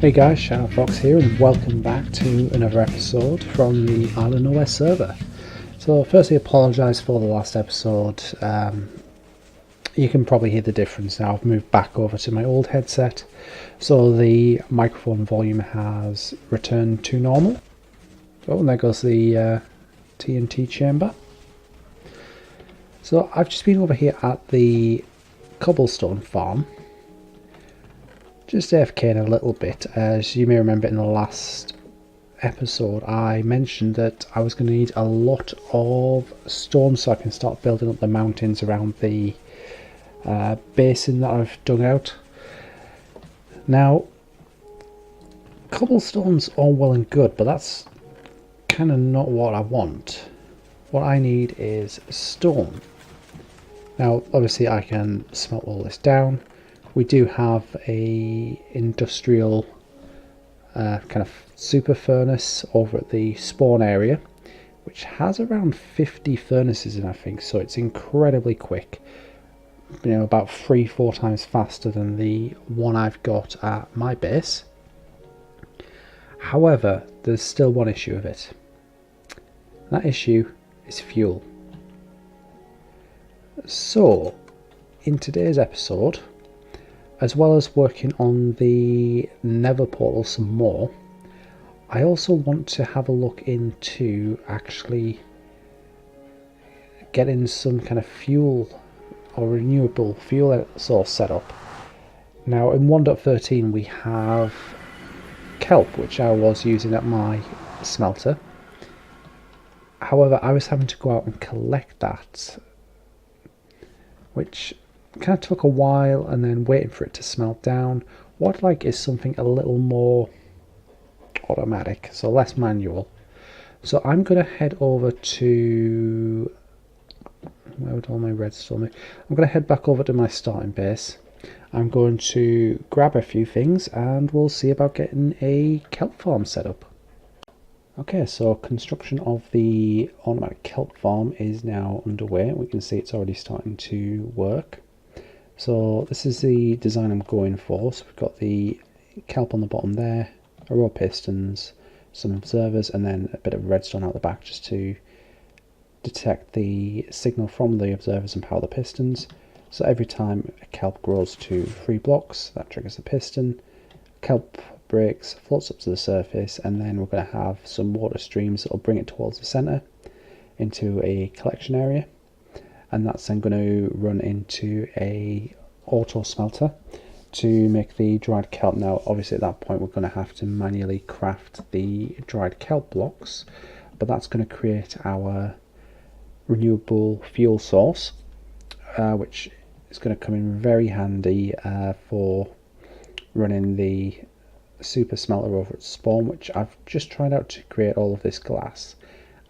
Hey guys, Shadow Fox here and welcome back to another episode from the Island Nowhere server. So firstly, apologise for the last episode. You can probably hear the difference now. I've moved back over to my old headset, so the microphone volume has returned to normal. Oh, and there goes the TNT chamber. So I've just been over here at the cobblestone farm. Just AFKing a little bit. As you may remember in the last episode I mentioned that I was going to need a lot of stone so I can start building up the mountains around the basin that I've dug out. Now, cobblestone's all well and good, but that's kind of not what I want. What I need is stone. Now obviously I can smelt all this down. We do have a industrial kind of super furnace over at the spawn area, which has around 50 furnaces in, I think, so it's incredibly quick. You know, about 3-4 times faster than the one I've got at my base. However, there's still one issue with it. That issue is fuel. So, in today's episode, as well as working on the Nether portal some more, I also want to have a look into actually getting some kind of fuel or renewable fuel source set up. Now in 1.13 we have kelp, which I was using at my smelter. However, I was having to go out and collect that, which kind of took a while, and then waiting for it to smelt down. What I'd like is something a little more automatic, so less manual. So I'm going to head over to... where would all my redstone be? I'm going to head back over to my starting base. I'm going to grab a few things and we'll see about getting a kelp farm set up. Okay, so construction of the automatic kelp farm is now underway. We can see it's already starting to work. So this is the design I'm going for. So we've got the kelp on the bottom there, a row of pistons, some observers, and then a bit of redstone out the back just to detect the signal from the observers and power the pistons. So every time a kelp grows to 3 blocks, that triggers the piston. Kelp breaks, floats up to the surface, and then we're going to have some water streams that will bring it towards the centre into a collection area. And that's then going to run into a auto smelter to make the dried kelp. Now obviously at that point we're going to have to manually craft the dried kelp blocks, but that's going to create our renewable fuel source, which is going to come in very handy for running the super smelter over at spawn, which I've just tried out to create all of this glass,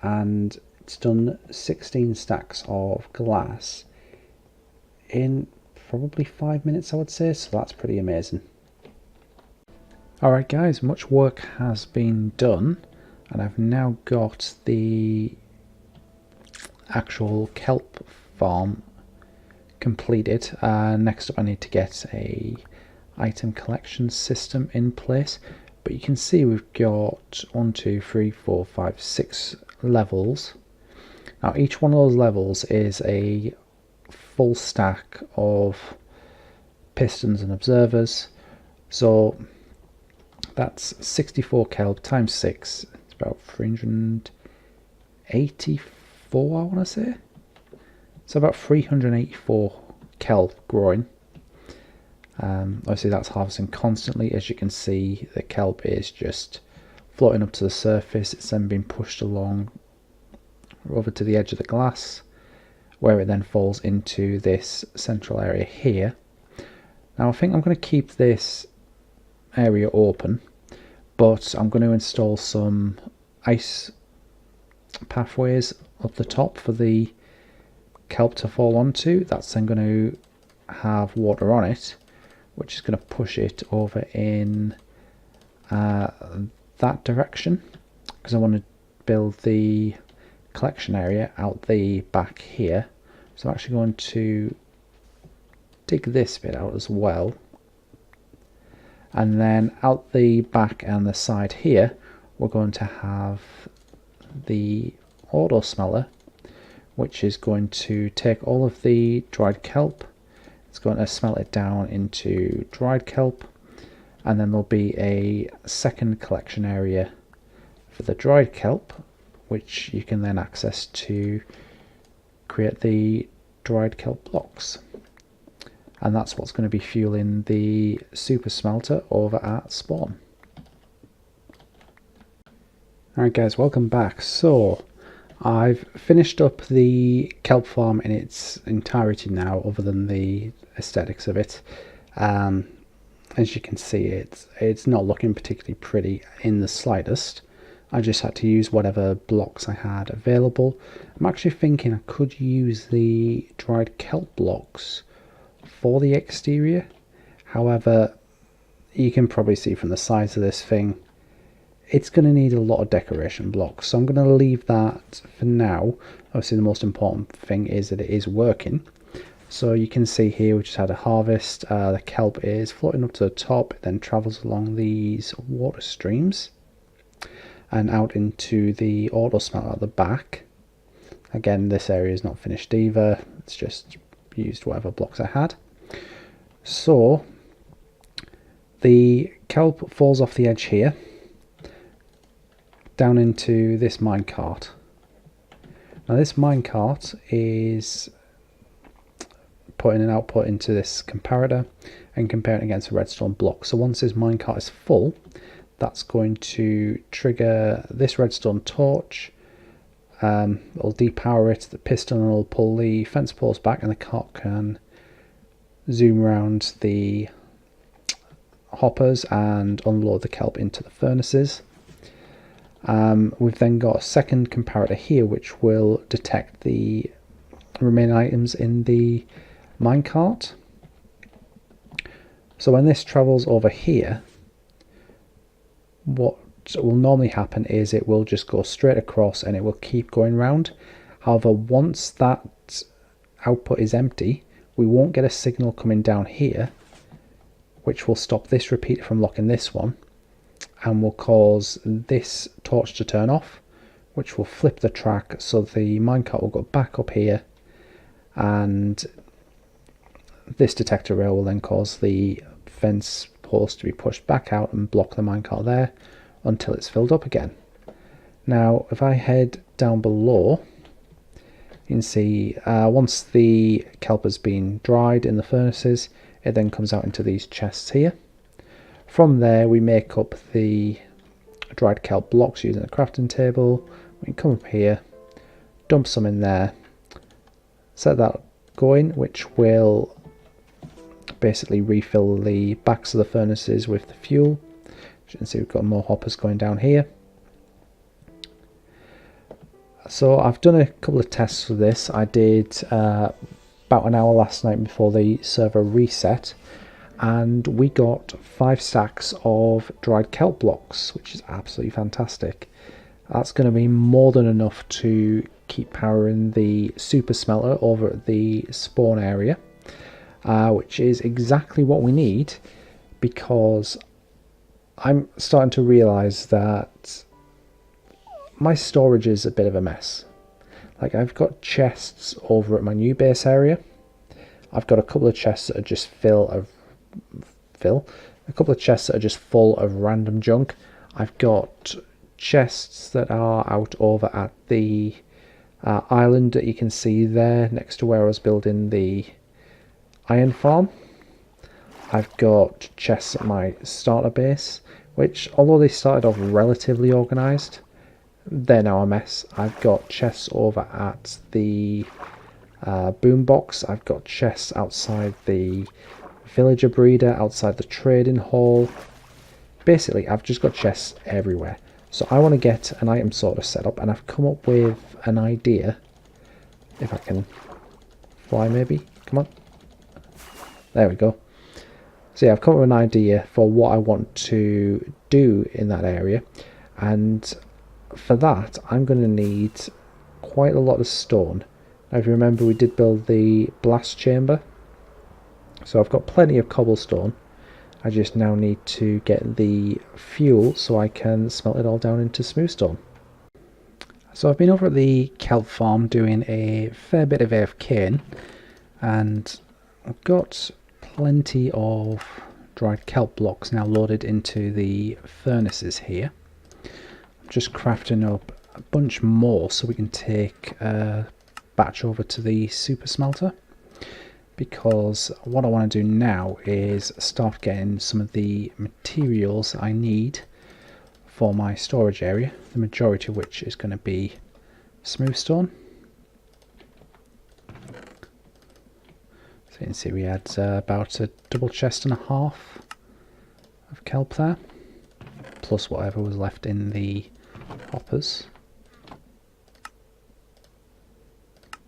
and it's done 16 stacks of glass in probably 5 minutes, I would say, so that's pretty amazing. Alright guys, much work has been done and I've now got the actual kelp farm completed. Next up I need to get a item collection system in place, but you can see we've got 1, 2, 3, 4, 5, 6 levels. Now each one of those levels is a full stack of pistons and observers, so that's 64 kelp times 6, it's about 384 I want to say, so about 384 kelp growing. Obviously that's harvesting constantly. As you can see, the kelp is just floating up to the surface. It's then being pushed along over to the edge of the glass, where it then falls into this central area here. Now I think I'm going to keep this area open, but I'm going to install some ice pathways up the top for the kelp to fall onto. That's then going to have water on it, which is going to push it over in that direction, because I want to build the collection area out the back here. So I'm actually going to dig this bit out as well, And then out the back and the side here, we're going to have the auto smeller, which is going to take all of the dried kelp. It's going to smelt it down into dried kelp, and then there'll be a second collection area for the dried kelp, which you can then access to create the dried kelp blocks. And that's what's going to be fueling the super smelter over at spawn. Alright guys, welcome back. So I've finished up the kelp farm in its entirety now, other than the aesthetics of it. As you can see, it's not looking particularly pretty in the slightest. I just had to use whatever blocks I had available. I'm actually thinking I could use the dried kelp blocks for the exterior. However, you can probably see from the size of this thing, it's going to need a lot of decoration blocks, so I'm going to leave that for now. Obviously the most important thing is that it is working. So you can see here we just had a harvest. The kelp is floating up to the top, it then travels along these water streams and out into the auto smelter at the back. Again, this area is not finished either, it's just used whatever blocks I had. So the kelp falls off the edge here down into this minecart. Now this minecart is putting an output into this comparator and comparing against a redstone block. So once this minecart is full, that's going to trigger this redstone torch. It'll depower it, the piston will pull the fence post back, and the cart can zoom around the hoppers and unload the kelp into the furnaces. We've then got a second comparator here which will detect the remaining items in the minecart. So when this travels over here, what will normally happen is it will just go straight across and it will keep going round. However, once that output is empty, we won't get a signal coming down here, which will stop this repeater from locking this one, and will cause this torch to turn off, which will flip the track, so the minecart will go back up here, and this detector rail will then cause the fence post to be pushed back out and block the minecart there until it's filled up again. Now if I head down below, you can see once the kelp has been dried in the furnaces, it then comes out into these chests here. From there we make up the dried kelp blocks using a crafting table. We can come up here, dump some in there, set that going, which will basically refill the backs of the furnaces with the fuel. As you can see, we've got more hoppers going down here. So I've done a couple of tests for this. I did about an hour last night before the server reset, and we got 5 stacks of dried kelp blocks, which is absolutely fantastic. That's going to be more than enough to keep powering the super smelter over at the spawn area, which is exactly what we need, because I'm starting to realise that my storage is a bit of a mess. Like, I've got chests over at my new base area. I've got a couple of chests that are just full of random junk. I've got chests that are out over at the island that you can see there next to where I was building the iron farm. I've got chests at my starter base, which, although they started off relatively organised, they're now a mess. I've got chests over at the boombox. I've got chests outside the villager breeder, outside the trading hall. Basically, I've just got chests everywhere. So I want to get an item sorter set up, and I've come up with an idea. If I can fly, maybe. Come on. There we go. So yeah, I've come up with an idea for what I want to do in that area, and for that I'm going to need quite a lot of stone. Now if you remember, we did build the blast chamber, so I've got plenty of cobblestone. I just now need to get the fuel so I can smelt it all down into smooth stone. So I've been over at the kelp farm doing a fair bit of AFKing, and I've got plenty of dried kelp blocks now loaded into the furnaces here. I'm just crafting up a bunch more so we can take a batch over to the super smelter, because what I want to do now is start getting some of the materials I need for my storage area, the majority of which is going to be smooth stone. So you can see we had about a double chest and a half of kelp there, plus whatever was left in the hoppers.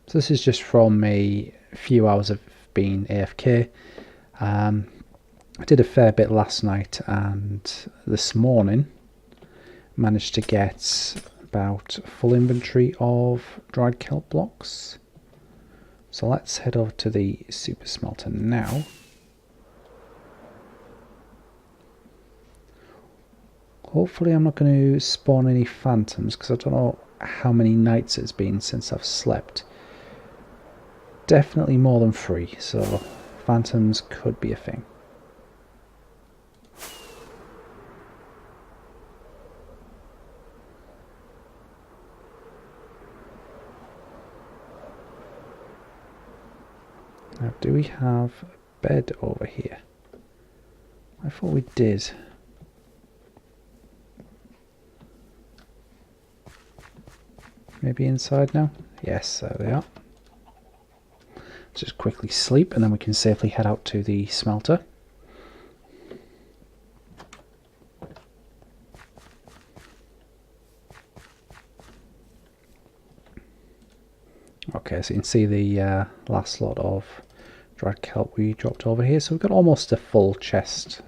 So this is just from a few hours of being AFK. I did a fair bit last night, and this morning managed to get about full inventory of dried kelp blocks. So let's head over to the super smelter now. Hopefully I'm not going to spawn any phantoms, because I don't know how many nights it's been since I've slept. Definitely more than 3, so phantoms could be a thing. Now, do we have a bed over here? I thought we did. Maybe inside now? Yes, there they are. Let's just quickly sleep, and then we can safely head out to the smelter. Okay, so you can see the last lot of dried kelp we dropped over here. So we've got almost a full chest.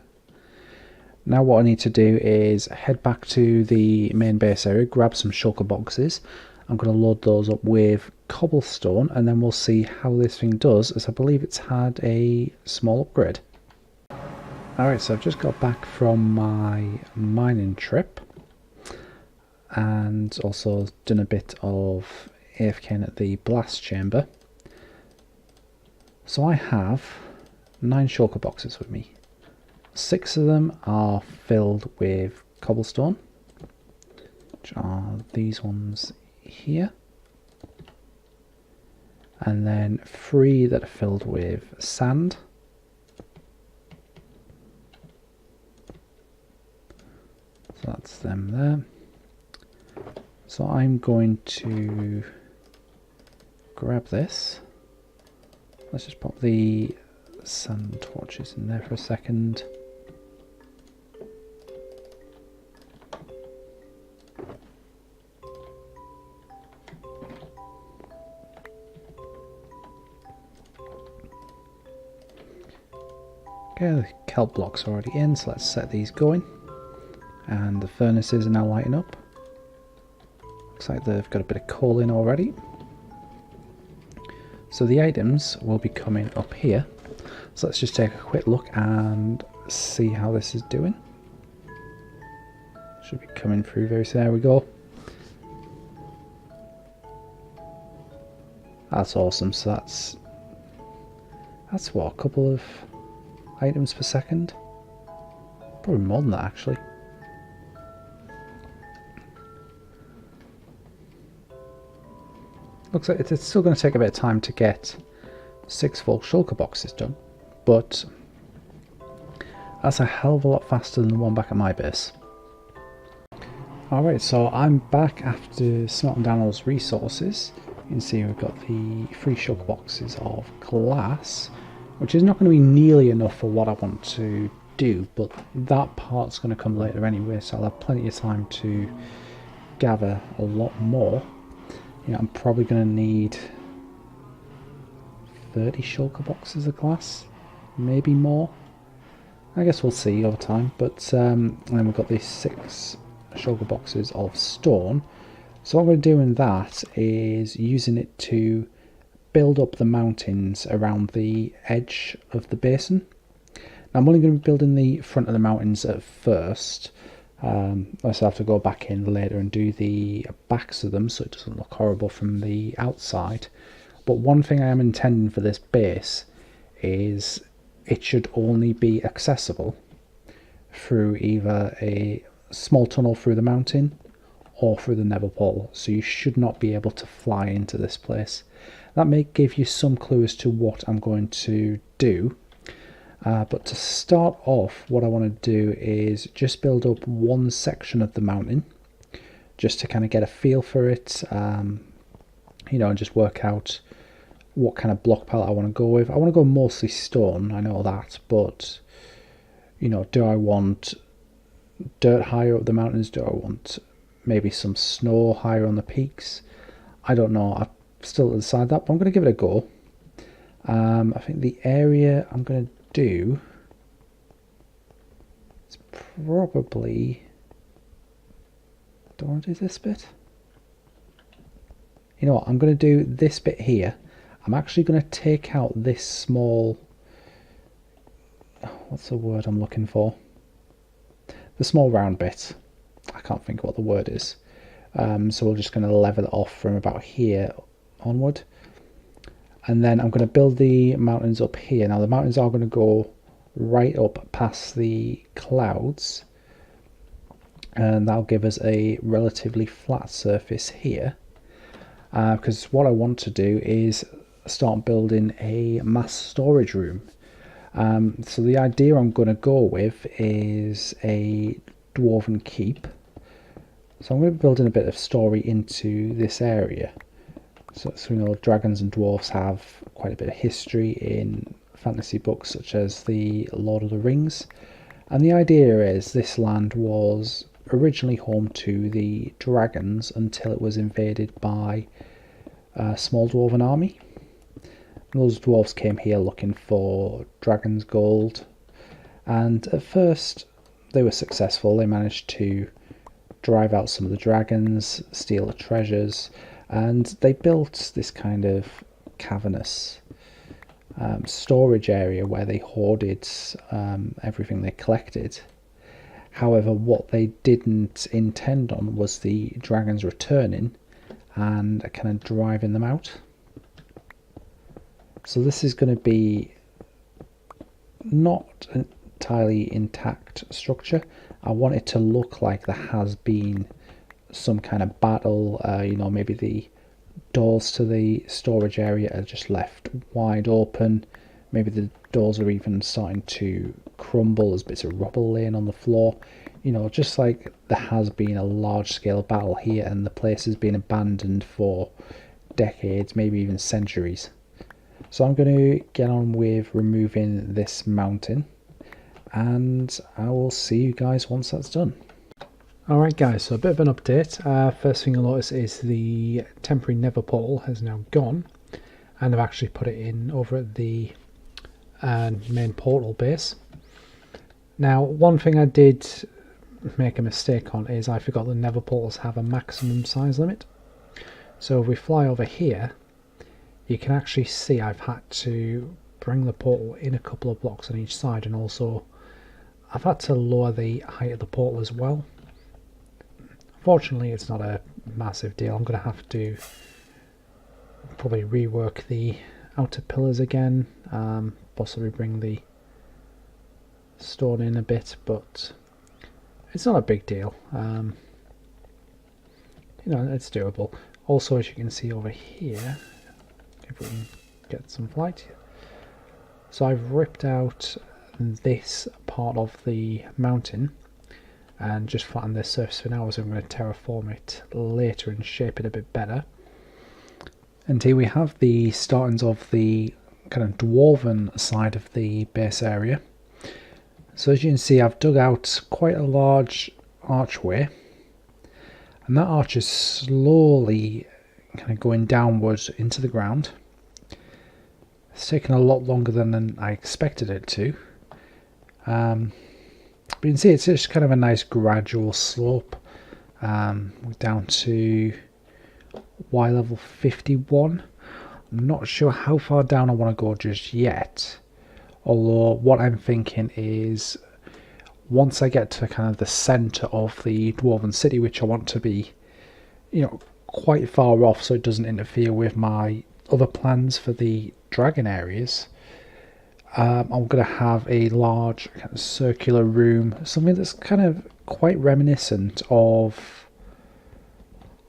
Now what I need to do is head back to the main base area, grab some shulker boxes. I'm going to load those up with cobblestone, and then we'll see how this thing does, as I believe it's had a small upgrade. Alright, so I've just got back from my mining trip, and also done a bit of AFKing at the blast chamber. So I have 9 shulker boxes with me. 6 of them are filled with cobblestone, which are these ones here, and then 3 that are filled with sand. So that's them there. So I'm going to grab this. Let's just pop the sand torches in there for a second. Okay, the kelp blocks are already in, so let's set these going. And the furnaces are now lighting up. Looks like they've got a bit of coal in already. So the items will be coming up here. So let's just take a quick look and see how this is doing. Should be coming through very soon. There we go. That's awesome. So that's what, a couple of items per second? Probably more than that, actually. Looks like it's still going to take a bit of time to get 6 full shulker boxes done, but that's a hell of a lot faster than the one back at my base. Alright, so I'm back after smelting down those resources. You can see we've got the 3 shulker boxes of glass, which is not going to be nearly enough for what I want to do, but that part's going to come later anyway, so I'll have plenty of time to gather a lot more. Yeah, I'm probably going to need 30 shulker boxes of glass, maybe more. I guess we'll see over time, but and then we've got these 6 shulker boxes of stone. So what we're doing that is using it to build up the mountains around the edge of the basin. I'm only going to be building the front of the mountains at first. I also have to go back in later and do the backs of them so it doesn't look horrible from the outside. But one thing I am intending for this base is it should only be accessible through either a small tunnel through the mountain or through the nether portal, so you should not be able to fly into this place. That may give you some clue as to what I'm going to do, but to start off, what I want to do is just build up one section of the mountain just to kind of get a feel for it, you know, and just work out what kind of block palette I want to go with. I want to go mostly stone, I know that, but you know, do I want dirt higher up the mountains? Do I want maybe some snow higher on the peaks? I don't know. I've still to decide that, but I'm going to give it a go. I think the area I'm going to do is probably... do I want to do this bit? You know what? I'm going to do this bit here. I'm actually going to take out this small... what's the word I'm looking for? The small round bit. I can't think what the word is. So we're just going to level it off from about here onward. And then I'm going to build the mountains up here. Now the mountains are going to go right up past the clouds. And that'll give us a relatively flat surface here. Because what I want to do is start building a mass storage room. So the idea I'm going to go with is a dwarven keep. So I'm going to be building a bit of story into this area. So you know, dragons and dwarves have quite a bit of history in fantasy books such as the Lord of the Rings. And the idea is this land was originally home to the dragons until it was invaded by a small dwarven army. Those dwarves came here looking for dragon's gold, and at first they were successful. They managed to drive out some of the dragons, steal the treasures, and they built this kind of cavernous storage area where they hoarded everything they collected. However, what they didn't intend on was the dragons returning and kind of driving them out. So this is going to be not an entirely intact structure. I want it to look like there has been some kind of battle. You know, maybe the doors to the storage area are just left wide open. Maybe the doors are even starting to crumble. There's bits of rubble laying on the floor. You know, just like there has been a large-scale battle here and the place has been abandoned for decades, maybe even centuries. So I'm going to get on with removing this mountain, and I will see you guys once that's done. Alright guys, so a bit of an update. First thing you'll notice is the temporary nether portal has now gone, and I've actually put it in over at the main portal base. Now, one thing I did make a mistake on is I forgot the nether portals have a maximum size limit. So if we fly over here, you can actually see I've had to bring the portal in a couple of blocks on each side, and also I've had to lower the height of the portal as well. Fortunately, it's not a massive deal. I'm going to have to probably rework the outer pillars again, possibly bring the stone in a bit, but it's not a big deal. You know, it's doable. Also, as you can see over here, if we can get some light, so I've ripped out this part of the mountain and just flattened the surface for now, so I'm going to terraform it later and shape it a bit better. And here we have the startings of the kind of dwarven side of the base area. So as you can see, I've dug out quite a large archway, and that arch is slowly kind of going downwards into the ground. It's taken a lot longer than I expected it to. But you can see it's just kind of a nice gradual slope. We're down to Y level 51. I'm not sure how far down I want to go just yet. Although what I'm thinking is, once I get to kind of the centre of the Dwarven City, which I want to be, quite far off so it doesn't interfere with my other plans for the dragon areas, I'm going to have a large kind of circular room, something that's kind of quite reminiscent of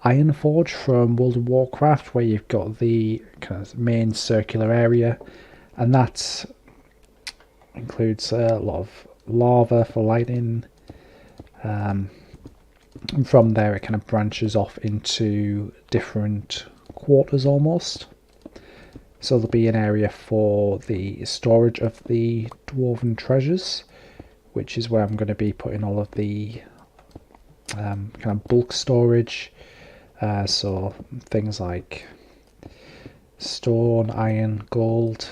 Ironforge from World of Warcraft, where you've got the kind of main circular area, and that includes a lot of lava for lighting. And from there it kind of branches off into different quarters almost. So there'll be an area for the storage of the dwarven treasures, which is where I'm going to be putting all of the kind of bulk storage. So things like stone, iron, gold,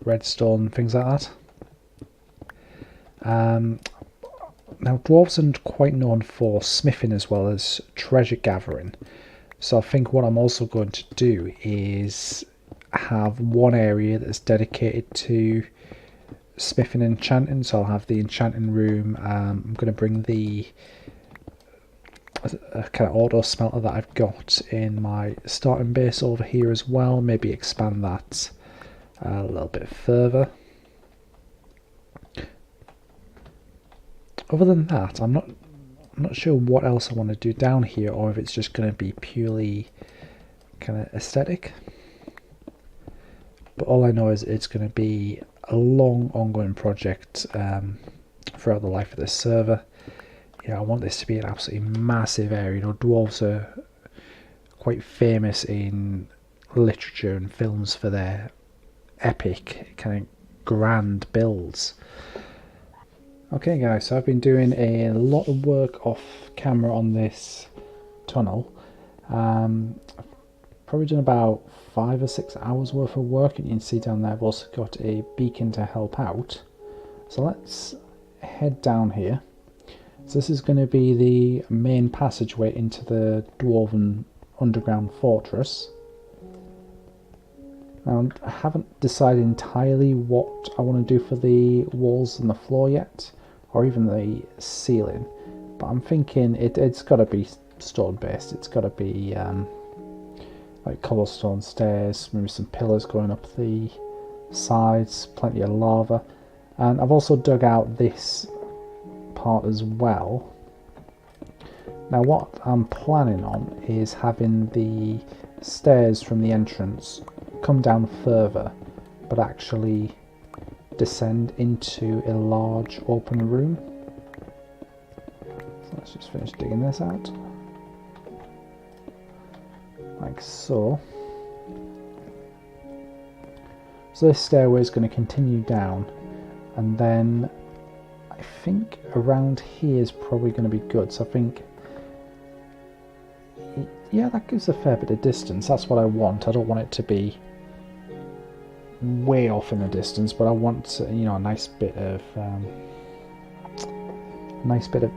redstone, things like that. Now dwarves are quite known for smithing as well as treasure gathering. So I think what I'm also going to do is have one area that's dedicated to smithing and enchanting. So I'll have the enchanting room. I'm going to bring the kind of auto smelter that I've got in my starting base over here as well. Maybe expand that a little bit further. Other than that, I'm not sure what else I want to do down here, or if it's just going to be purely kind of aesthetic. But all I know is it's going to be a long ongoing project throughout the life of this server. I want this to be an absolutely massive area. Dwarves are quite famous in literature and films for their epic kind of grand builds. Okay guys, so I've been doing a lot of work off camera on this tunnel. I've probably done about 5 or 6 hours worth of work, and you can see down there I've also got a beacon to help out. So let's head down here. So this is going to be the main passageway into the Dwarven underground fortress. Now I haven't decided entirely what I want to do for the walls and the floor yet, or even the ceiling, but I'm thinking it's got to be stone based. It's got to be like cobblestone stairs, maybe some pillars going up the sides, plenty of lava. And I've also dug out this part as well. Now what I'm planning on is having the stairs from the entrance come down further, but actually descend into a large open room. So let's just finish digging this out. Like so. So this stairway is going to continue down, and then I think around here is probably going to be good. So I think, yeah, that gives a fair bit of distance. That's what I want. I don't want it to be way off in the distance, but I want a nice bit of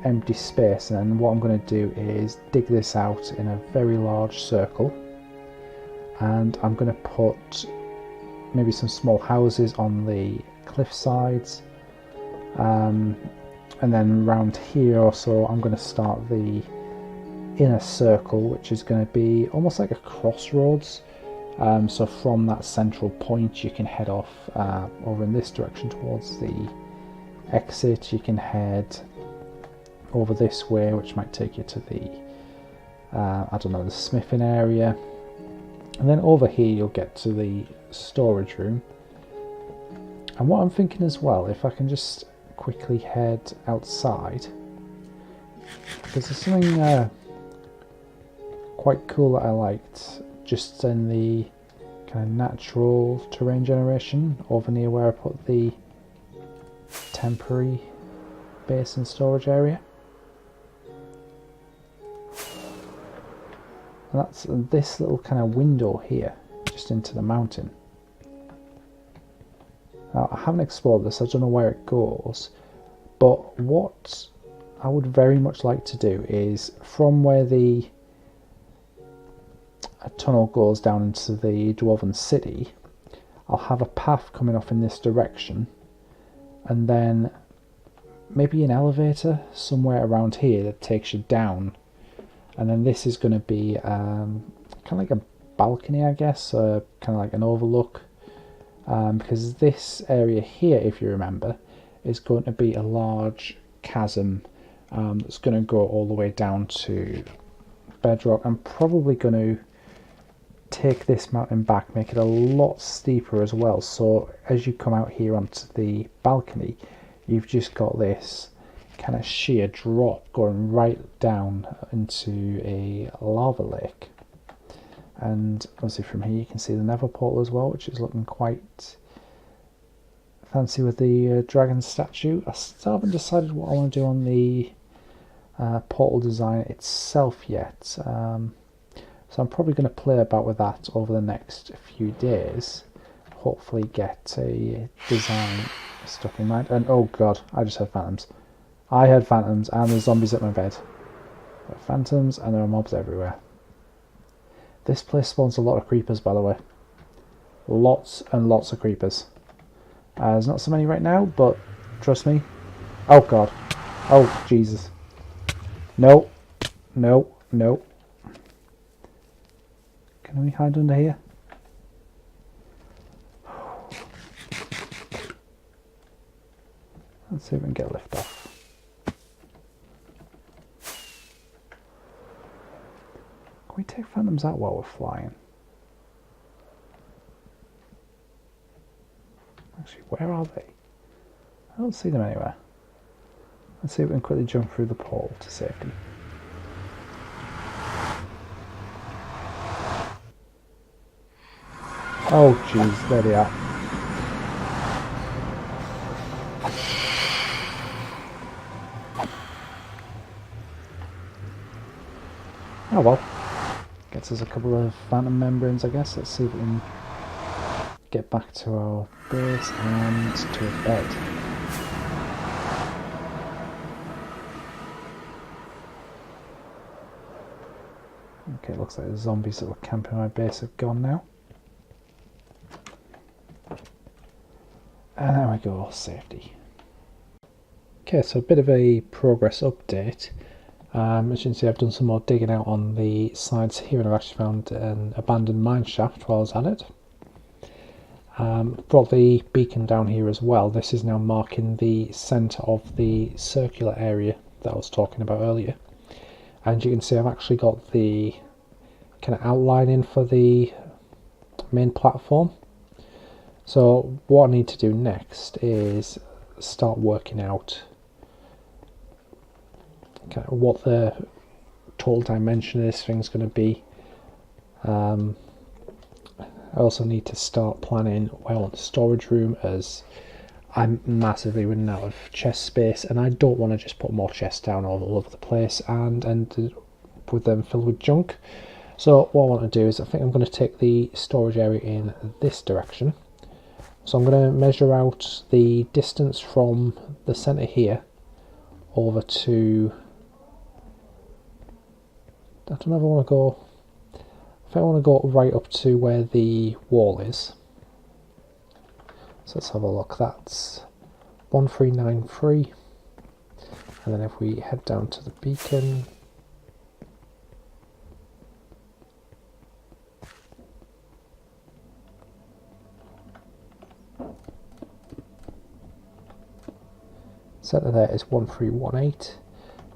empty space. And then what I'm going to do is dig this out in a very large circle, and I'm going to put maybe some small houses on the cliff sides, and then around here also I'm going to start the inner circle, which is going to be almost like a crossroads. So from that central point you can head off over in this direction towards the exit. You can head over this way, which might take you to the the smithing area, and then over here you'll get to the storage room. And what I'm thinking as well, if I can just quickly head outside, because there's something quite cool that I liked just in the kind of natural terrain generation over near where I put the temporary base and storage area. And that's this little kind of window here just into the mountain. Now I haven't explored this, I don't know where it goes, but what I would very much like to do is from where the tunnel goes down into the Dwarven City, I'll have a path coming off in this direction, and then maybe an elevator somewhere around here that takes you down, and then this is going to be kind of like a balcony, I guess, kind of like an overlook, because this area here, if you remember, is going to be a large chasm that's going to go all the way down to bedrock. I'm probably going to take this mountain back, make it a lot steeper as well, so as you come out here onto the balcony, you've just got this kind of sheer drop going right down into a lava lake. And obviously from here you can see the nether portal as well, which is looking quite fancy with the dragon statue. I still haven't decided what I want to do on the portal design itself yet, so I'm probably going to play about with that over the next few days, hopefully get a design stuck in mind. And oh god, I just had phantoms. I had phantoms and there's zombies at my bed. There are phantoms and there are mobs everywhere. This place spawns a lot of creepers, by the way. Lots and lots of creepers. There's not so many right now, but trust me. Oh god. Oh Jesus. No. No. No. Can we hide under here? Let's see if we can get a lift off. Can we take phantoms out while we're flying? Actually, where are they? I don't see them anywhere. Let's see if we can quickly jump through the portal to safety. Oh jeez, there they are. Oh well. Gets us a couple of phantom membranes, I guess. Let's see if we can get back to our base and to a bed. Okay, looks like the zombies that were camping my base have gone now. And there we go, safety. Okay, so a bit of a progress update. As you can see, I've done some more digging out on the sides here, and I've actually found an abandoned mine shaft while I was at it. Brought the beacon down here as well. This is now marking the centre of the circular area that I was talking about earlier. And you can see I've actually got the kind of outlining for the main platform. So what I need to do next is start working out kind of what the total dimension of this thing's going to be. I also need to start planning where I want the storage room, as I'm massively running out of chest space, and I don't want to just put more chests down all over the place and end with them filled with junk. So what I want to do is, I think I'm going to take the storage area in this direction. So I'm going to measure out the distance from the centre here over to, I don't know if I want to go, I think I want to go right up to where the wall is. So let's have a look. That's 1393, and then if we head down to the beacon, centre there is 1318,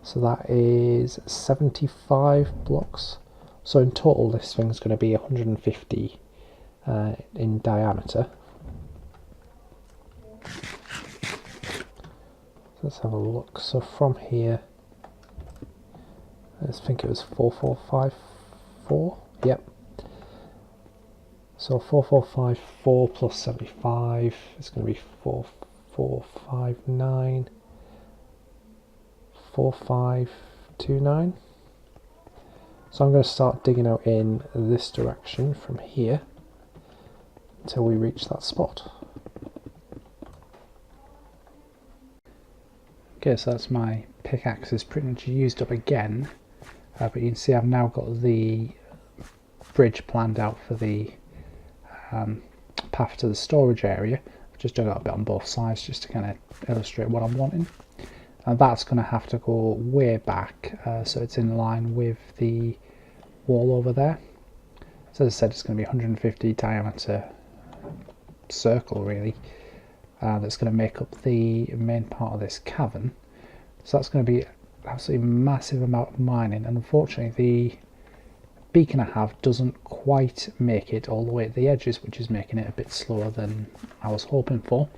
so that is 75 blocks. So in total this thing's going to be 150 in diameter. Let's have a look. So from here, I think it was 4454. Yep. So 4454 plus 75 is going to be 4459. 4529. So I'm going to start digging out in this direction from here until we reach that spot. Okay, so that's my pickaxe is pretty much used up again, but you can see I've now got the bridge planned out for the path to the storage area. I've just done it a bit on both sides just to kind of illustrate what I'm wanting. And that's going to have to go way back, so it's in line with the wall over there. So as I said, it's going to be 150 diameter circle really, that's going to make up the main part of this cavern. So that's going to be absolutely massive amount of mining, and unfortunately the beacon I have doesn't quite make it all the way to the edges, which is making it a bit slower than I was hoping for.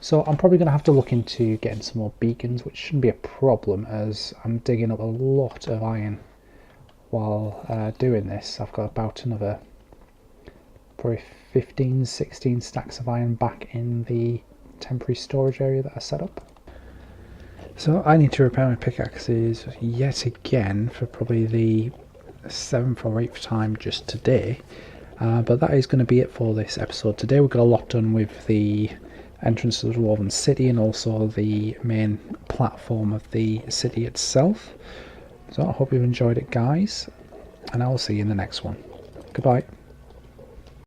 So I'm probably going to have to look into getting some more beacons, which shouldn't be a problem as I'm digging up a lot of iron while doing this. I've got about another probably 15-16 stacks of iron back in the temporary storage area that I set up. So I need to repair my pickaxes yet again for probably the 7th or 8th time just today, but that is going to be it for this episode. Today we've got a lot done with the entrance to the Dwarven City and also the main platform of the city itself. So I hope you've enjoyed it, guys, and I will see you in the next one. Goodbye.